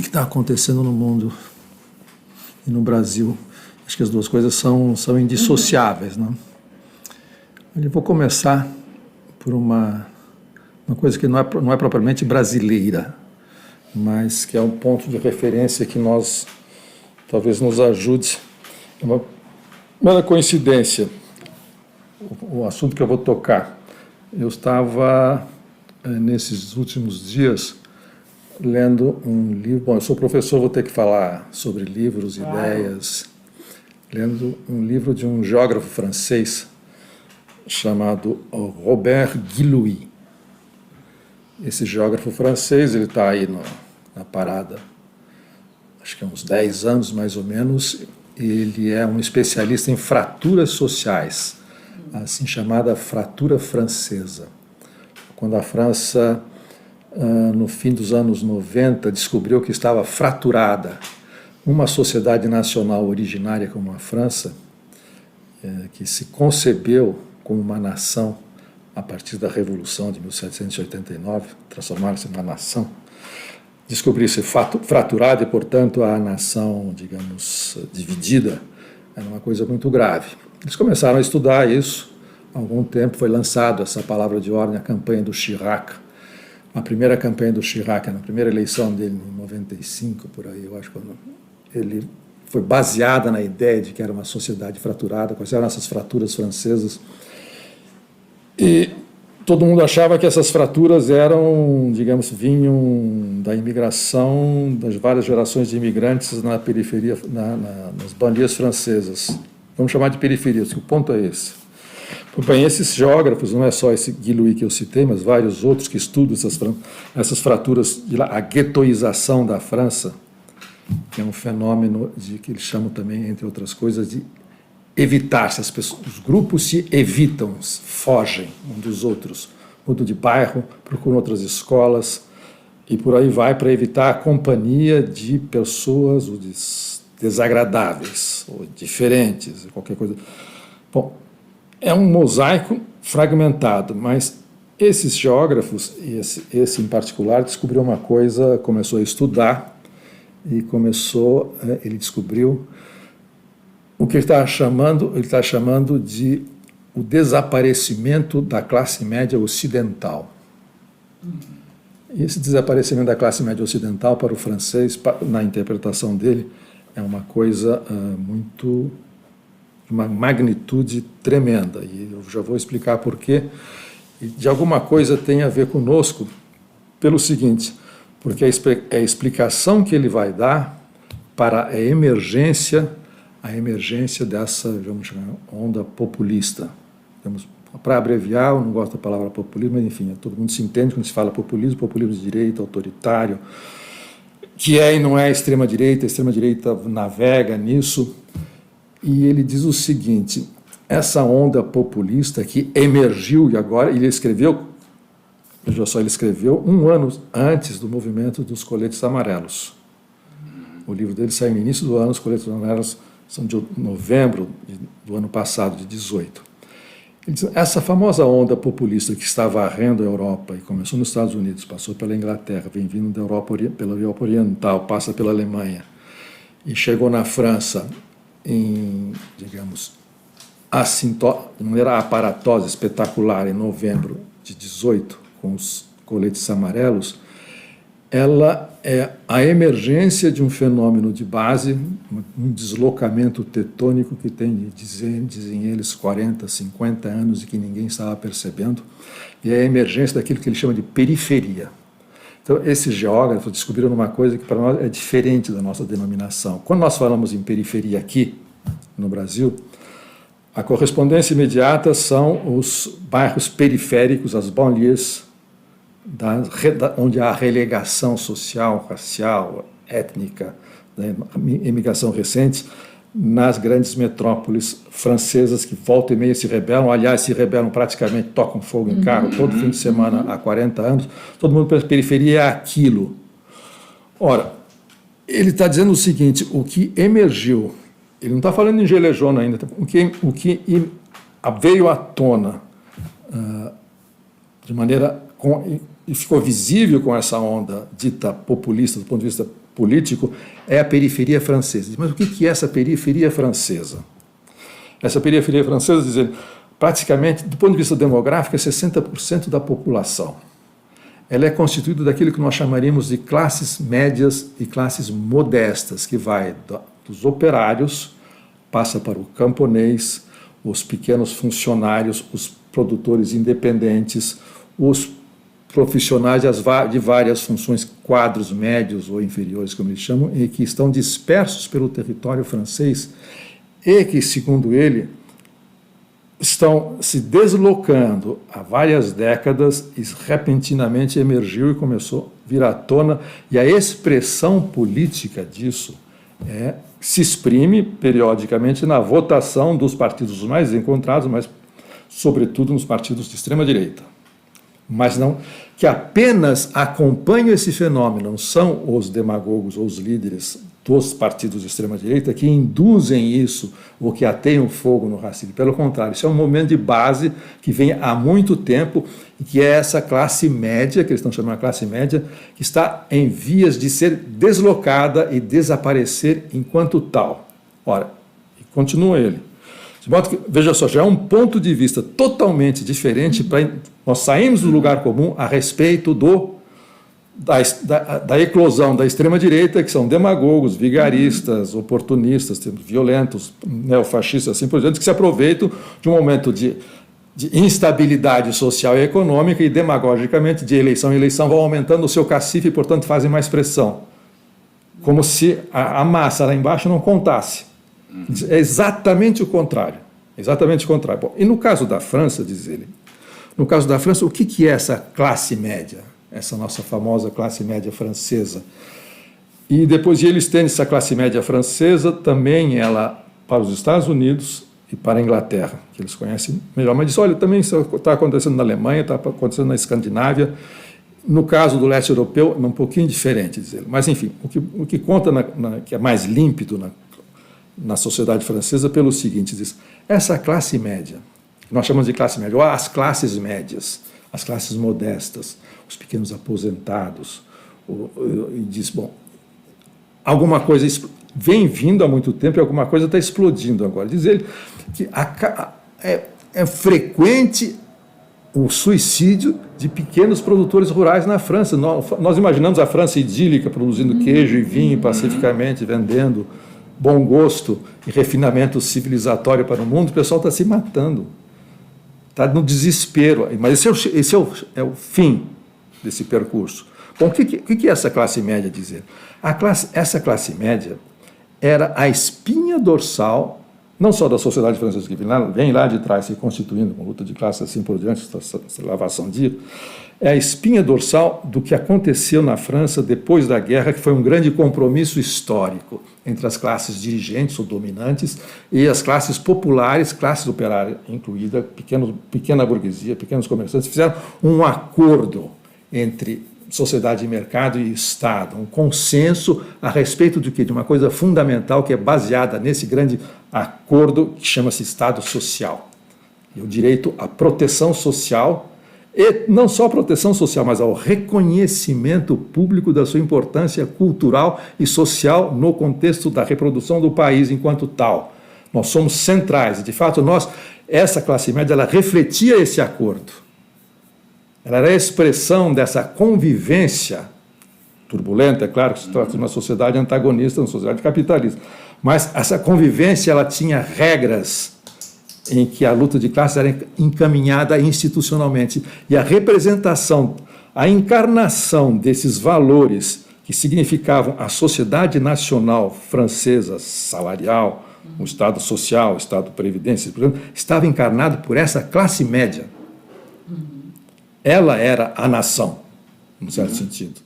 que está acontecendo no mundo e no Brasil. Acho que as duas coisas são indissociáveis, né? Eu vou começar por uma coisa que não é propriamente brasileira, mas que é um ponto de referência que talvez nos ajude. É uma mera coincidência o assunto que eu vou tocar. Eu estava, nesses últimos dias, lendo um livro. Bom, eu sou professor, vou ter que falar sobre livros, ideias. Lendo um livro de um geógrafo francês chamado Robert Guillouis. Esse geógrafo francês, ele está aí na parada, acho que há uns 10 anos mais ou menos. Ele é um especialista em fraturas sociais, assim chamada fratura francesa. Quando a França, no fim dos anos 90, descobriu que estava fraturada, uma sociedade nacional originária como a França, que se concebeu como uma nação a partir da Revolução de 1789, transformar-se em uma nação, descobrir-se fraturada e, portanto, a nação, digamos, dividida, era uma coisa muito grave. Eles começaram a estudar isso. Há algum tempo foi lançada essa palavra de ordem, a campanha do Chirac. A primeira campanha do Chirac, na primeira eleição dele, em 95, por aí, eu acho, quando ele foi baseada na ideia de que era uma sociedade fraturada, quais eram essas fraturas francesas. E todo mundo achava que essas fraturas eram, digamos, vinham da imigração, das várias gerações de imigrantes na periferia, nas banlieues francesas. Vamos chamar de periferias, que o ponto é esse. Bem, esses geógrafos, não é só esse Guillouis que eu citei, mas vários outros que estudam essas fraturas, a guetoização da França, que é um fenômeno que eles chamam também, entre outras coisas, de evitar-se. Os grupos se evitam, fogem um dos outros, mudam de bairro, procuram outras escolas e por aí vai, para evitar a companhia de pessoas desagradáveis ou diferentes, qualquer coisa. Bom, é um mosaico fragmentado, mas esses geógrafos, esse em particular, descobriu uma coisa, começou a estudar e ele descobriu o que ele está chamando de o desaparecimento da classe média ocidental. E esse desaparecimento da classe média ocidental, para o francês, na interpretação dele, é uma coisa muito, de uma magnitude tremenda. E eu já vou explicar por quê. E de alguma coisa tem a ver conosco, pelo seguinte, porque a explicação que ele vai dar para a emergência dessa, vamos chamar, onda populista. Para abreviar, eu não gosto da palavra populismo, mas enfim, todo mundo se entende quando se fala populismo de direita, autoritário, que é e não é a extrema-direita navega nisso, e ele diz o seguinte: essa onda populista que emergiu, e agora ele escreveu, veja só, ele escreveu 1 ano antes do movimento dos coletes amarelos. O livro dele saiu no início do ano, os coletes amarelos são de novembro do ano passado, de 18. Ele diz, essa famosa onda populista que está varrendo a Europa, e começou nos Estados Unidos, passou pela Inglaterra, vem vindo da Europa, pela Europa Oriental, passa pela Alemanha, e chegou na França digamos, de maneira aparatosa, espetacular, em novembro de 18, com os coletes amarelos. Ela é a emergência de um fenômeno de base, um deslocamento tetônico que tem, dizem eles, 40, 50 anos e que ninguém estava percebendo, e é a emergência daquilo que ele chama de periferia. Então, esses geógrafos descobriram uma coisa que para nós é diferente da nossa denominação. Quando nós falamos em periferia aqui, no Brasil, a correspondência imediata são os bairros periféricos, as banlieues, onde há relegação social, racial, étnica, né, imigração recente, nas grandes metrópoles francesas que volta e meia se rebelam, aliás, se rebelam praticamente, tocam fogo em carro todo fim de semana há 40 anos, todo mundo para a periferia é aquilo. Ora, ele está dizendo o seguinte, o que emergiu, ele não está falando em gilet jaune ainda, o que veio à tona de maneira... e ficou visível com essa onda dita populista, do ponto de vista político é a periferia francesa. Mas o que é essa periferia francesa? Essa periferia francesa, dizendo, praticamente, do ponto de vista demográfico, é 60% da população. Ela é constituída daquilo que nós chamaríamos de classes médias e classes modestas, que vai dos operários, passa para o camponês, os pequenos funcionários, os produtores independentes, os profissionais de várias funções, quadros médios ou inferiores, como eles chamam, e que estão dispersos pelo território francês e que, segundo ele, estão se deslocando há várias décadas e repentinamente emergiu e começou a vir à tona, e a expressão política disso se exprime periodicamente na votação dos partidos mais encontrados, mas sobretudo nos partidos de extrema-direita. Mas não que apenas acompanham esse fenômeno, não são os demagogos ou os líderes dos partidos de extrema-direita que induzem isso ou que ateiam fogo no racismo. Pelo contrário, isso é um movimento de base que vem há muito tempo e que é essa classe média, que eles estão chamando de classe média, que está em vias de ser deslocada e desaparecer enquanto tal. Ora, e continua ele. De modo que, veja só, já é um ponto de vista totalmente diferente para nós saímos do lugar comum a respeito da eclosão da extrema-direita, que são demagogos, vigaristas, oportunistas, violentos, neofascistas, assim por diante, que se aproveitam de um momento de instabilidade social e econômica e, demagogicamente, de eleição em eleição, vão aumentando o seu cacife e, portanto, fazem mais pressão. Como se a massa lá embaixo não contasse. É exatamente o contrário. Exatamente o contrário. Bom, e no caso da França, diz ele, no caso da França, o que é essa classe média? Essa nossa famosa classe média francesa. E depois de ele estende essa classe média francesa, também ela para os Estados Unidos e para a Inglaterra, que eles conhecem melhor. Mas diz, olha, também isso está acontecendo na Alemanha, está acontecendo na Escandinávia. No caso do leste europeu, é um pouquinho diferente, diz ele. Mas, enfim, o que conta, que é mais límpido na sociedade francesa, pelo seguinte, diz, essa classe média, que nós chamamos de classe média, ou as classes médias, as classes modestas, os pequenos aposentados, e diz, bom, alguma coisa vem vindo há muito tempo e alguma coisa está explodindo agora. Diz ele que é frequente o suicídio de pequenos produtores rurais na França. Nós imaginamos a França idílica, produzindo queijo e vinho pacificamente, vendendo bom gosto e refinamento civilizatório para o mundo. O pessoal está se matando, está no desespero. Mas esse é o fim desse percurso. Bom, o que é essa classe média dizer? Essa classe média era a espinha dorsal, não só da sociedade francesa, que vem lá de trás se constituindo com luta de classe assim por diante, essa lavação de dinheiro, é a espinha dorsal do que aconteceu na França depois da guerra, que foi um grande compromisso histórico entre as classes dirigentes ou dominantes e as classes populares, classes operárias incluída, pequena burguesia, pequenos comerciantes, fizeram um acordo entre sociedade e mercado e Estado, um consenso a respeito de quê? De uma coisa fundamental que é baseada nesse grande acordo que chama-se Estado Social. E o direito à proteção social, e não só a proteção social, mas ao reconhecimento público da sua importância cultural e social no contexto da reprodução do país enquanto tal. Nós somos centrais, e de fato essa classe média, ela refletia esse acordo. Ela era a expressão dessa convivência turbulenta, é claro que se trata de uma sociedade antagonista, uma sociedade capitalista, mas essa convivência ela tinha regras em que a luta de classes era encaminhada institucionalmente, e a representação, a encarnação desses valores que significavam a sociedade nacional francesa salarial, o Estado social, o Estado de previdência, estava encarnado por essa classe média. Ela era a nação, num certo sentido.